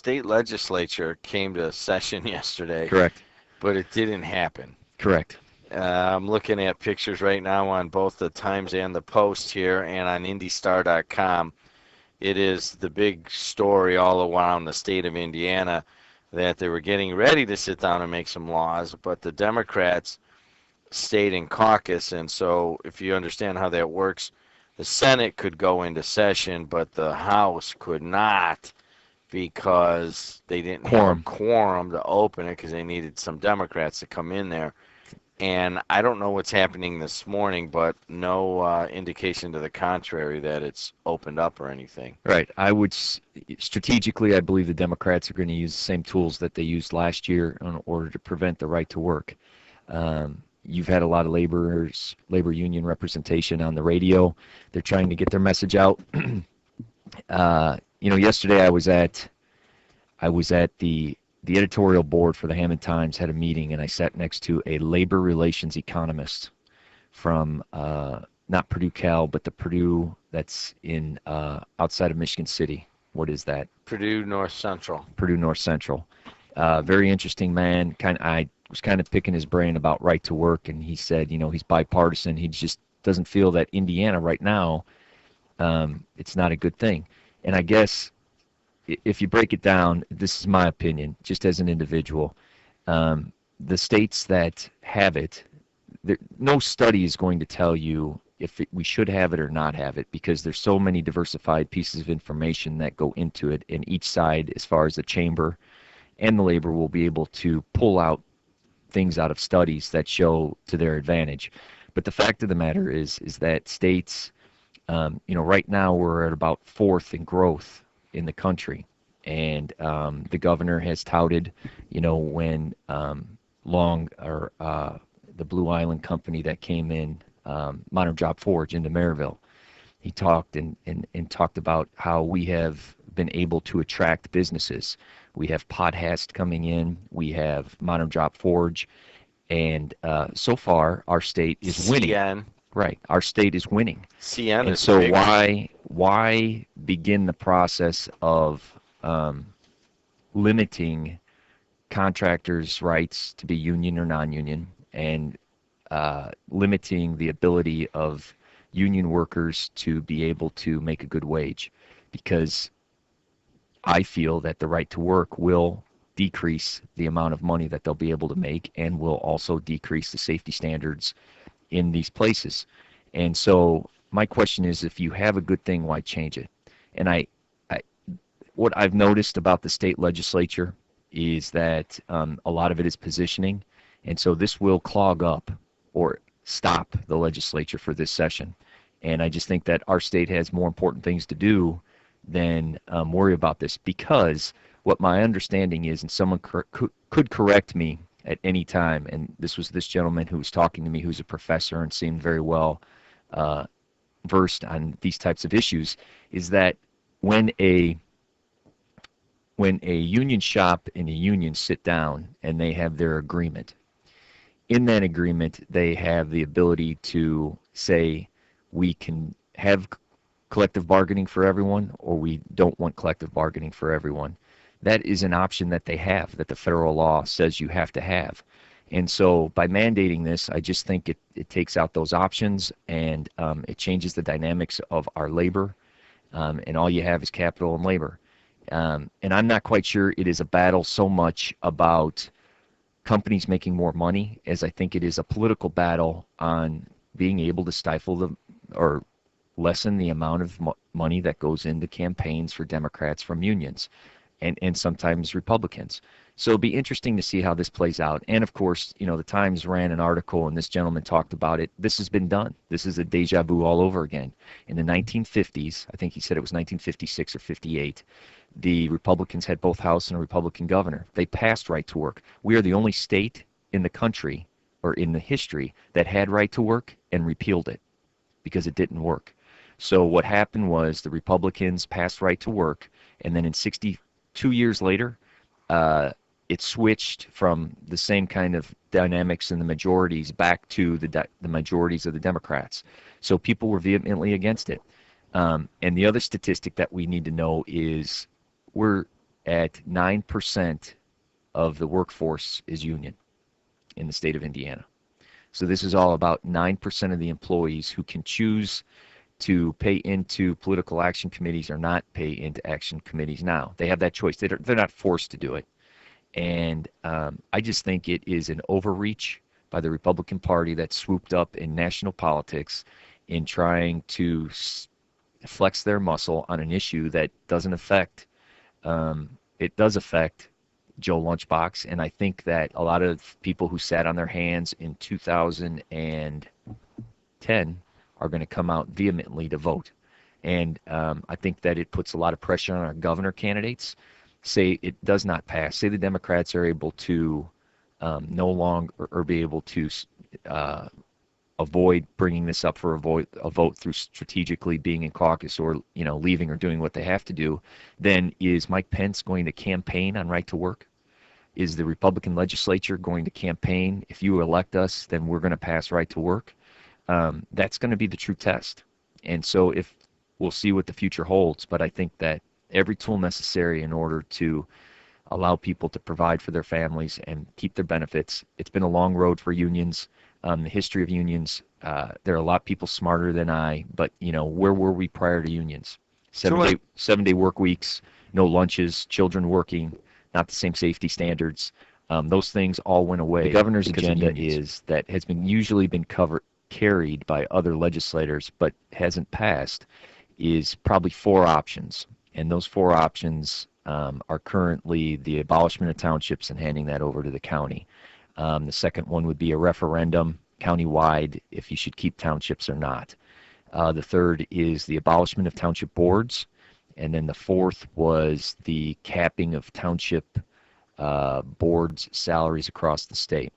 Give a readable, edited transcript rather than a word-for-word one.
state legislature came to session yesterday, Correct. but it didn't happen. Correct. I'm looking at pictures right now on both the Times and the Post here, and on IndyStar.com. It is the big story all around the state of Indiana that they were getting ready to sit down and make some laws, but the Democrats stayed in caucus, and so if you understand how that works, the Senate could go into session, but the House could not because they didn't have a quorum to open it because they needed some Democrats to come in there. And I don't know what's happening this morning, but no indication to the contrary that it's opened up or anything. Right. Strategically, I believe the Democrats are going to use the same tools that they used last year in order to prevent the right to work. You've had a lot of labor union representation on the radio. They're trying to get their message out. Yesterday I was at the editorial board for the Hammond Times, had a meeting, and I sat next to a labor relations economist from not Purdue Cal, but the Purdue that's in outside of Michigan City. What is that? Purdue North Central. Purdue North Central. Very interesting man. I was kind of picking his brain about right to work, and he said, he's bipartisan. He just doesn't feel that Indiana right now, it's not a good thing. And I guess if you break it down, this is my opinion, just as an individual, the states that have it, no study is going to tell you if we should have it or not have it, because there's so many diversified pieces of information that go into it, and each side, as far as the chamber and the labor, will be able to pull out things out of studies that show to their advantage. But the fact of the matter is that states, right now we're at about 4th in growth in the country, and the governor has touted, when the Blue Island company that came in, Modern Job Forge into Maryville, he talked and talked about how we have been able to attract businesses. We have Podhast coming in, we have Modern Job Forge, and so far our state is winning. CN. Right, our state is winning. CN and is so big. why begin the process of limiting contractors' rights to be union or non-union, and limiting the ability of union workers to be able to make a good wage? Because I feel that the right to work will decrease the amount of money that they'll be able to make, and will also decrease the safety standards in these places. And so my question is, if you have a good thing, why change it? And what I've noticed about the state legislature is that a lot of it is positioning, and so this will clog up or stop the legislature for this session. And I just think that our state has more important things to do than worry about this, because what my understanding is, and someone could correct me at any time, and this was this gentleman who was talking to me, who's a professor and seemed very well versed on these types of issues, is that when a union shop and a union sit down and they have their agreement, in that agreement they have the ability to say, we can have collective bargaining for everyone, or we don't want collective bargaining for everyone. That is an option that they have, that the federal law says you have to have. And so by mandating this, I just think it takes out those options, and it changes the dynamics of our labor, and all you have is capital and labor. And I'm not quite sure it is a battle so much about companies making more money as I think it is a political battle on being able to stifle or lessen the amount of money that goes into campaigns for Democrats from unions, and sometimes Republicans. So it'll be interesting to see how this plays out. And of course, the Times ran an article, and this gentleman talked about it. This has been done. This is a deja vu all over again. In the 1950s, I think he said it was 1956 or 58, the Republicans had both House and a Republican governor. They passed right to work. We are the only state in the country, or in the history, that had right to work and repealed it because it didn't work. So what happened was the Republicans passed right to work, and then in 62 years later, it switched from the same kind of dynamics in the majorities back to the majorities of the Democrats. So people were vehemently against it. And the other statistic that we need to know is we're at 9% of the workforce is union in the state of Indiana. So this is all about 9% of the employees who can choose to pay into political action committees or not pay into action committees now. They have that choice. They're not forced to do it. And I just think it is an overreach by the Republican Party that swooped up in national politics in trying to flex their muscle on an issue that doesn't affect, it does affect Joe Lunchbox. And I think that a lot of people who sat on their hands in 2010 are going to come out vehemently to vote. And I think that it puts a lot of pressure on our governor candidates. Say it does not pass. Say the Democrats are able to no longer or be able to avoid bringing this up for a vote through strategically being in caucus or leaving or doing what they have to do. Then is Mike Pence going to campaign on right to work? Is the Republican legislature going to campaign? If you elect us, then we're going to pass right to work. That's going to be the true test. And so if we'll see what the future holds, but I think that every tool necessary in order to allow people to provide for their families and keep their benefits. It's been a long road for unions. The history of unions, there are a lot of people smarter than I, but where were we prior to unions? 7-day work weeks, no lunches, children working, not the same safety standards. Those things all went away. The governor's agenda has usually been carried by other legislators, but hasn't passed, is probably 4 options. And those 4 options are currently the abolishment of townships and handing that over to the county. The second one would be a referendum countywide if you should keep townships or not. The third is the abolishment of township boards. And then the fourth was the capping of township boards' salaries across the state.